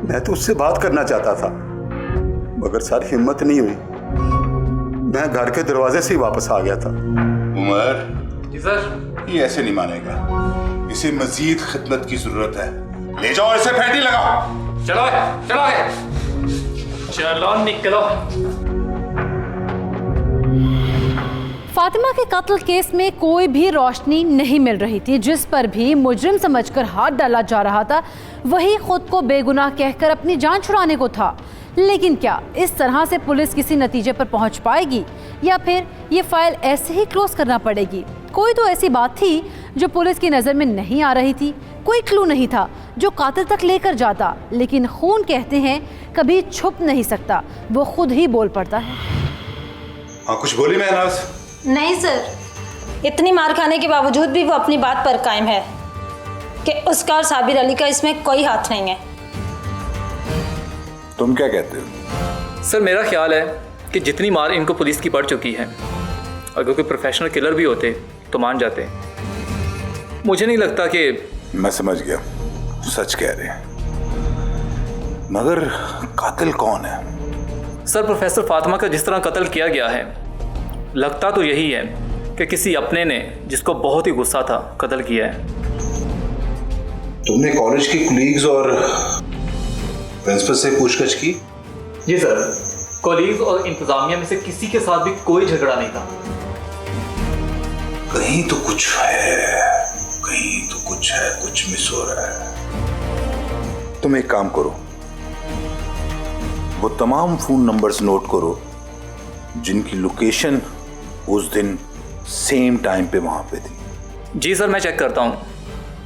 मैं तो उससे बात करना चाहता था, मगर सर हिम्मत नहीं हुई। मैं घर के दरवाजे से ही वापस आ गया था। उमर, जी सर। ये ऐसे नहीं मानेगा, इसे मजीद खिदमत की जरूरत है। ले जाओ इसे, फैंटी लगाओ। चलो चलो चलो निकलो। फातिमा के कत्ल केस में कोई भी रोशनी नहीं मिल रही थी। जिस पर भी मुजरिम समझकर हाथ डाला जा रहा था वही खुद को बेगुनाह कहकर अपनी जान छुड़ाने को था। लेकिन क्या इस तरह से पुलिस किसी नतीजे पर पहुंच पाएगी या फिर ये फाइल ऐसे ही क्लोज करना पड़ेगी? कोई तो ऐसी बात थी जो पुलिस की नज़र में नहीं आ रही थी, कोई क्लू नहीं था जो कातिल तक लेकर जाता। लेकिन खून कहते हैं कभी छुप नहीं सकता, वो खुद ही बोल पड़ता है। हाँ, कुछ बोली महनाज? नहीं सर, इतनी मार खाने के बावजूद भी वो अपनी बात पर कायम है कि उसका और साबिर अली का इसमें कोई हाथ नहीं है। तुम क्या कहते हो? सर, मेरा ख्याल है कि जितनी मार इनको पुलिस की पड़ चुकी है, अगर कोई प्रोफेशनल किलर भी होते तो मान जाते। मुझे नहीं लगता कि... मैं समझ गया, सच कह रहे हैं, मगर कातिल कौन है? सर, प्रोफेसर फातिमा का जिस तरह कत्ल किया गया है, लगता तो यही है कि किसी अपने ने, जिसको बहुत ही गुस्सा था, कत्ल किया है। तुमने कॉलेज के कुलीग्स और प्रिंसिपल से पूछताछ की? जी सर, कॉलीग्स और इंतजामिया में से किसी के साथ भी कोई झगड़ा नहीं था। कहीं तो कुछ है, कहीं तो कुछ है, कुछ मिस हो रहा है। तुम एक काम करो, वो तमाम फोन नंबर्स नोट करो जिनकी लोकेशन उस दिन सेम टाइम पे वहां पे थी। जी सर, मैं चेक करता हूँ,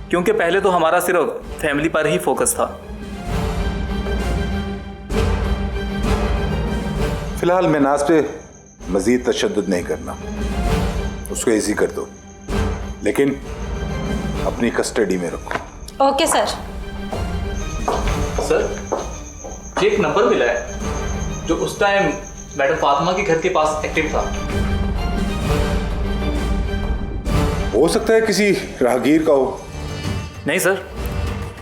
क्योंकि पहले तो हमारा सिर्फ फैमिली पर ही फोकस था। फिलहाल महनाज पे मजीद तशद्दुद नहीं करना, उसको इजी कर दो, लेकिन अपनी कस्टडी में रखो। Okay sir. सर, ये एक नंबर मिला है जो उस टाइम मैडम फातिमा के घर के पास एक्टिव था। हो सकता है किसी राहगीर का हो। नहीं सर,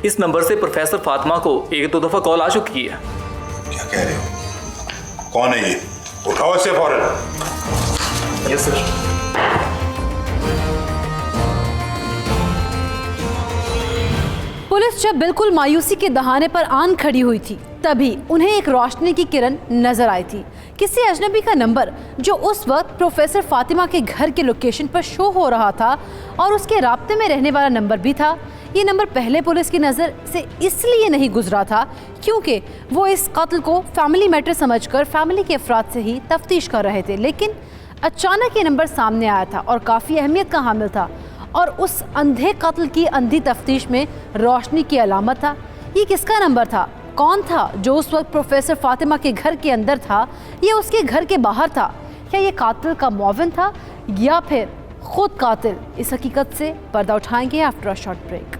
इस नंबर से प्रोफेसर फातिमा को 1-2 दफा कॉल आ चुकी है। क्या कह रहे हो? कौन है ये? उठाओ इसे फौरन। Yes sir. पुलिस जब बिल्कुल मायूसी के दहाने पर आन खड़ी हुई थी, तभी उन्हें एक रोशनी की किरण नजर आई थी। किसी अजनबी का नंबर जो उस वक्त प्रोफेसर फातिमा के घर के लोकेशन पर शो हो रहा था और उसके राब्ते में रहने वाला नंबर भी था। ये नंबर पहले पुलिस की नज़र से इसलिए नहीं गुजरा था क्योंकि वो इस कत्ल को फैमिली मैटर समझकर फैमिली के अफराद से ही तफ्तीश कर रहे थे, लेकिन अचानक ये नंबर सामने आया था और काफ़ी अहमियत का हामिल था और उस अंधे कत्ल की अंधी तफ्तीश में रोशनी की अलामत था। ये किसका नंबर था? कौन था जो उस वक्त प्रोफेसर फातिमा के घर के अंदर था या उसके घर के बाहर था? क्या ये कातिल का मुआविन था या फिर खुद कातिल? इस हकीकत से पर्दा उठाएंगे after a short break.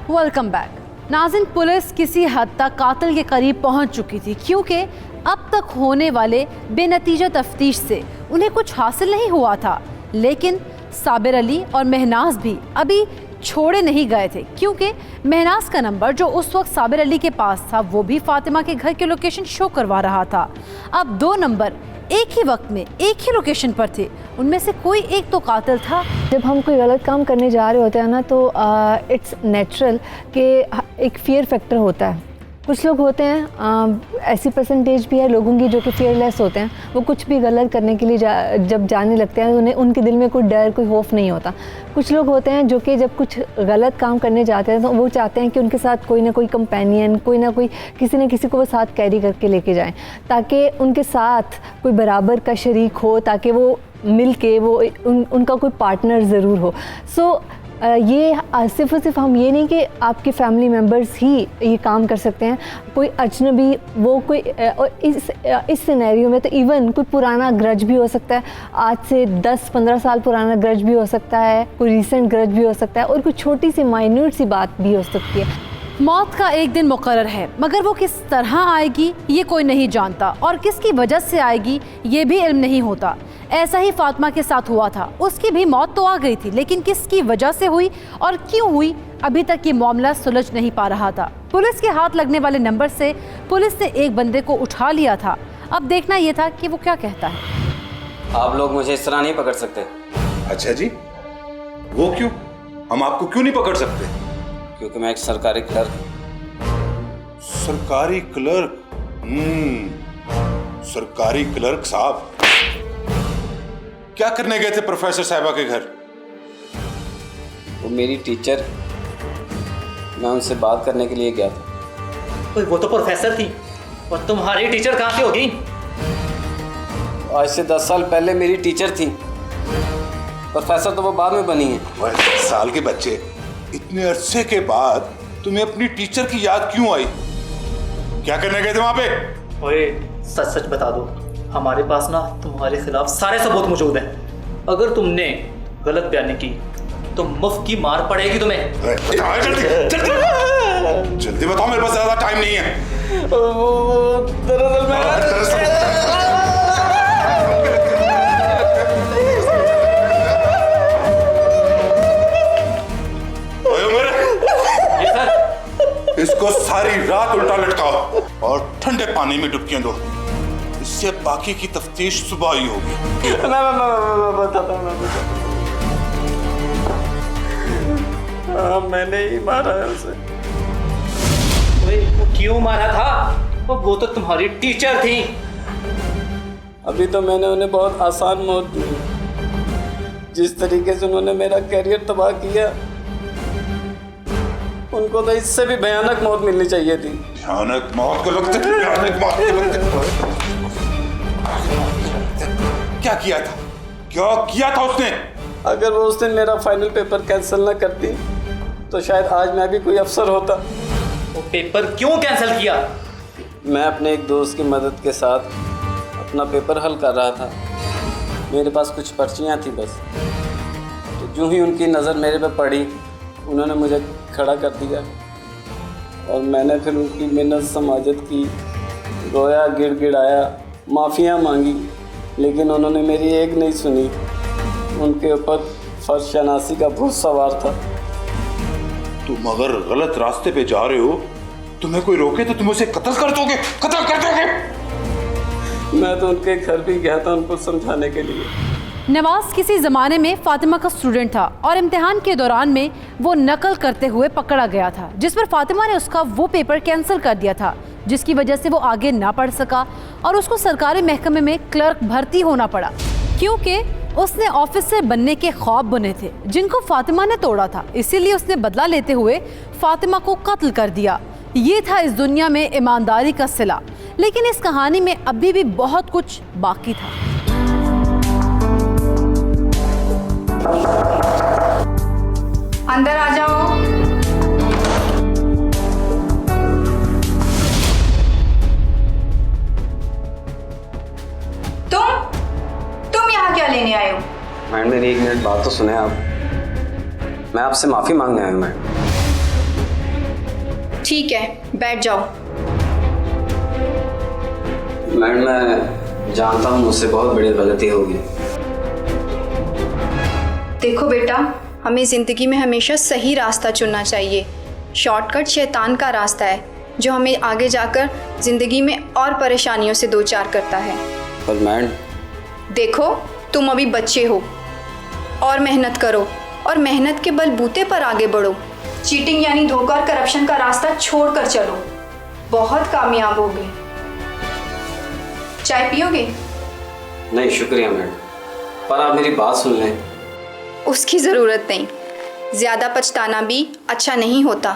Welcome back. Nazin, police किसी हद तक कातिल के करीब पहुंच चुकी थी क्योंकि अब तक होने वाले बेनतीजा तफ्तीश से उन्हें कुछ हासिल नहीं हुआ था, लेकिन साबिर अली और महनाज भी अभी छोड़े नहीं गए थे क्योंकि महनाज का नंबर जो उस वक्त साबिर अली के पास था वो भी फातिमा के घर के लोकेशन शो करवा रहा था। अब 2 नंबर एक ही वक्त में एक ही लोकेशन पर थे, उनमें से कोई एक तो कातिल था। जब हम कोई गलत काम करने जा रहे होते हैं ना तो इट्स नेचुरल कि एक फियर फैक्टर होता है। कुछ लोग होते हैं, ऐसी परसेंटेज भी है लोगों की जो कि फियरलेस होते हैं, वो कुछ भी गलत करने के लिए जब जाने लगते हैं उन्हें उनके दिल में कोई डर कोई खौफ नहीं होता। कुछ लोग होते हैं जो कि जब कुछ गलत काम करने जाते हैं तो वो चाहते हैं कि उनके साथ कोई ना कोई कंपेनियन, कोई ना कोई किसी न किसी को वो साथ कैरी करके लेके जाएं ताकि उनके साथ कोई बराबर का शरीक हो, ताकि वो मिल के वो उनका कोई पार्टनर ज़रूर हो। सो ये सिर्फ और सिर्फ हम ये नहीं कि आपके फैमिली मेम्बर्स ही ये काम कर सकते हैं, कोई अजनबी वो कोई इस सिनेरियो में तो इवन कोई पुराना ग्रज भी हो सकता है, आज से 10-15 साल पुराना ग्रज भी हो सकता है, कोई रीसेंट ग्रज भी हो सकता है और कोई छोटी सी माइन्यूट सी बात भी हो सकती है। मौत का एक दिन मुकर्रर है, मगर वो किस तरह आएगी ये कोई नहीं जानता और किसकी वजह से आएगी ये भी इल्म नहीं होता। ऐसा ही फातिमा के साथ हुआ था, उसकी भी मौत तो आ गई थी, लेकिन किसकी वजह से हुई और क्यों हुई अभी तक ये मामला सुलझ नहीं पा रहा था। पुलिस के हाथ लगने वाले नंबर से पुलिस ने एक बंदे को उठा लिया था, अब देखना ये था कि वो क्या कहता है। आप लोग मुझे इस तरह नहीं पकड़ सकते। अच्छा जी, वो क्यों? हम आपको क्यों नहीं पकड़ सकते? क्योंकि मैं एक सरकारी क्लर्क। सरकारी क्लर्क? सरकारी क्लर्क साहब क्या करने गए थे प्रोफेसर साहिबा के घर? वो मेरी टीचर, मैं उनसे बात करने के लिए गया था। वो तो प्रोफेसर थी और तुम्हारी टीचर कहाँ से होगी? आज से 10 साल पहले मेरी टीचर थी, प्रोफेसर तो वो बाद में बनी है। 10 साल के बच्चे, इतने अरसे के बाद तुम्हें अपनी टीचर की याद क्यों आई? क्या करने गए थे वहां पे? ओए, सच सच बता दो, हमारे पास ना तुम्हारे खिलाफ सारे सबूत मौजूद हैं। अगर तुमने गलत बयानी की तो मुफ्त की मार पड़ेगी तुम्हें। जल्दी बताओ, मेरे पास ज्यादा टाइम नहीं है। इसको सारी रात उल्टा लटकाओ और ठंडे पानी में डुबकियां दो, इससे बाकी की तफ्तीश सुबह ही होगी। मैं बताता हूँ। मैंने ही मारा है उसे। क्यों मारा था? वो तो तुम्हारी टीचर थी। अभी तो मैंने उन्हें बहुत आसान मौत दी। जिस तरीके से उन्होंने मेरा करियर तबाह किया, उनको तो इससे भी भयानक मौत मिलनी चाहिए थी। भयानक मौत को लगते, भयानक मौत को लगते। क्या किया था? क्या किया था उसने? अगर वो उस दिन मेरा फाइनल पेपर कैंसिल ना करती तो शायद आज मैं भी कोई अफसर होता। वो पेपर क्यों कैंसिल किया? मैं अपने एक दोस्त की मदद के साथ अपना पेपर हल कर रहा था। मेरे पास कुछ पर्चियाँ थी बस। तो जो ही उनकी नज़र मेरे पे पड़ी, उन्होंने मुझे खड़ा कर दिया और मैंने फिर उनकी मिन्नत समाजत की, रोया, गिड़गिड़ाया, माफ़ियाँ मांगी, लेकिन उन्होंने मेरी एक नहीं सुनी। उनके ऊपर फर्ज शनासी का भूत सवार था। तुम अगर गलत रास्ते पे जा रहे हो, तुम्हें कोई रोके तो तुम उसे कत्ल कर दोगे, कत्ल कर दोगे। मैं तो उनके घर भी गया था उनको समझाने के लिए। नवाज किसी ज़माने में फातिमा का स्टूडेंट था और इम्तिहान के दौरान में वो नकल करते हुए पकड़ा गया था, जिस पर फातिमा ने उसका वो पेपर कैंसिल कर दिया था, जिसकी वजह से वो आगे ना पढ़ सका और उसको सरकारी महकमे में क्लर्क भर्ती होना पड़ा, क्योंकि उसने ऑफिसर बनने के ख्वाब बुने थे जिनको फातिमा ने तोड़ा था। इसीलिए उसने बदला लेते हुए फातिमा को कत्ल कर दिया। ये था इस दुनिया में ईमानदारी का सिला, लेकिन इस कहानी में अभी भी बहुत कुछ बाकी था। अंदर आ जाओ। तुम यहाँ क्या लेने आए हो? मैडम मेरी एक मिनट बात तो सुने आप। मैं आपसे माफ़ी मांगने आया हूँ मैडम। ठीक है, बैठ जाओ। मैडम मैं जानता हूँ मुझसे बहुत बड़ी गलती होगी। देखो बेटा, हमें ज़िंदगी में हमेशा सही रास्ता चुनना चाहिए। शॉर्टकट शैतान का रास्ता है जो हमें आगे जाकर ज़िंदगी में और परेशानियों से दो चार करता है। पर मैडम देखो, तुम अभी बच्चे हो और मेहनत करो और मेहनत के बलबूते पर आगे बढ़ो। चीटिंग यानी धोखा और करप्शन का रास्ता छोड़कर चलो, बहुत कामयाब होगे। चाय पियोगे? नहीं शुक्रिया मैडम, पर आप मेरी बात सुन लें। उसकी ज़रूरत नहीं, ज़्यादा पछताना भी अच्छा नहीं होता।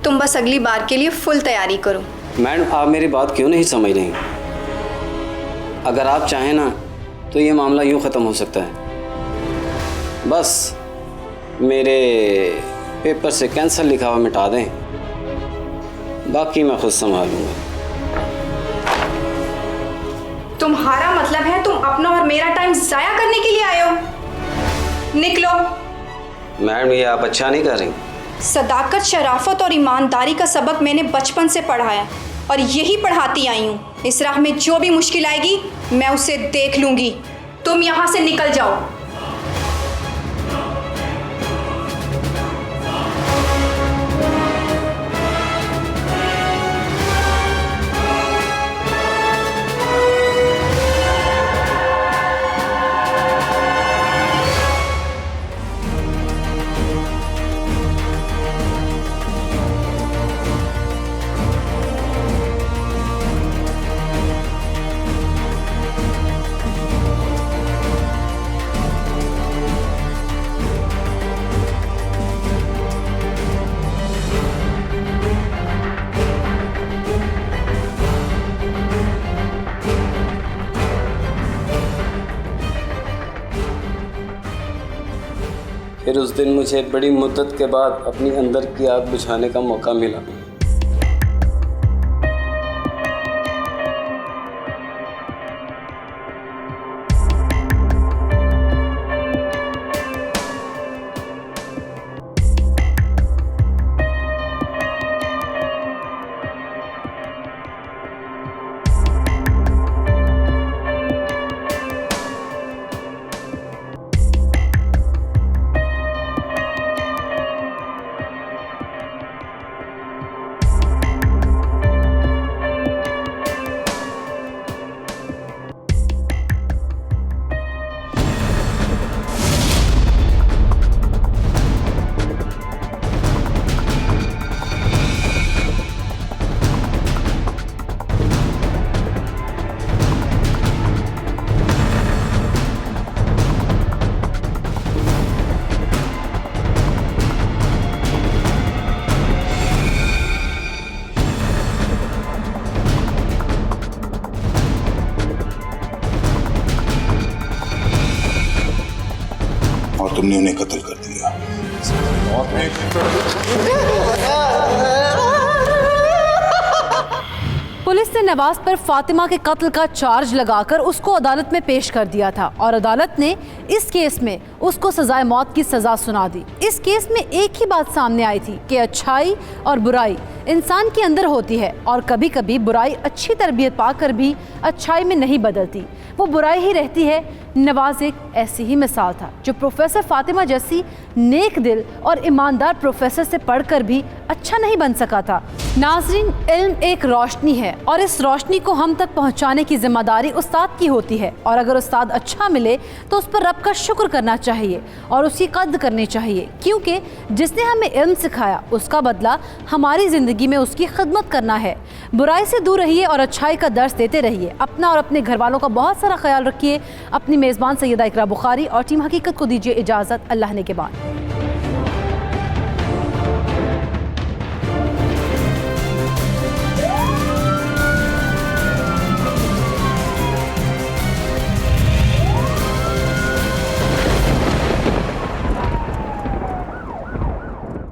तुम बस अगली बार के लिए फुल तैयारी करो। मैडम आप मेरी बात क्यों नहीं समझ रही? अगर आप चाहें ना तो ये मामला यूँ ख़त्म हो सकता है। बस मेरे पेपर से कैंसर लिखा हुआ मिटा दें, बाकी मैं खुद संभाल लूँगा। तुम्हारा मतलब है तुम अपना और मेरा टाइम ज़ाया करने के लिए आए हो? निकलो। मैडम ये आप अच्छा नहीं कर रही। सदाकत, शराफत और ईमानदारी का सबक मैंने बचपन से पढ़ा है और यही पढ़ाती आई हूँ। इस राह में जो भी मुश्किल आएगी मैं उसे देख लूँगी। तुम यहाँ से निकल जाओ। फिर उस दिन मुझे बड़ी मुद्दत के बाद अपनी अंदर की आग बुझाने का मौका मिला। तुमने उन्हें कत्ल कर दिया। पुलिस ने नवाज पर फातिमा के कत्ल का चार्ज लगाकर उसको अदालत में पेश कर दिया था और अदालत ने इस केस में उसको सजाए मौत की सजा सुना दी। इस केस में एक ही बात सामने आई थी कि अच्छाई और बुराई इंसान के अंदर होती है और कभी कभी बुराई अच्छी तरबियत पाकर भी अच्छाई में नहीं बदलती, वो बुराई ही रहती है। नवाज एक ऐसी ही मिसाल था जो प्रोफेसर फातिमा जैसी नेक दिल और ईमानदार प्रोफेसर से पढ़कर भी अच्छा नहीं बन सका था। नाजरीन, इल्म एक रोशनी है और इस रोशनी को हम तक पहुंचाने की जिम्मेदारी उस्ताद की होती है और अगर उस्ताद अच्छा मिले तो उस पर रब का शुक्र करना चाहिए और उसकी कद्र करनी चाहिए, क्योंकि जिसने हमें इल्म सिखाया उसका बदला हमारी ज़िंदगी में उसकी खिदमत करना है। बुराई से दूर रहिए और अच्छाई का दर्स देते रहिए। अपना और अपने घर वालों का बहुत सारा ख्याल रखिए। अपनी मेज़बान सैयदा इकरा बुखारी और टीम हकीकत को दीजिए इजाज़त। अल्लाह ने के बाद।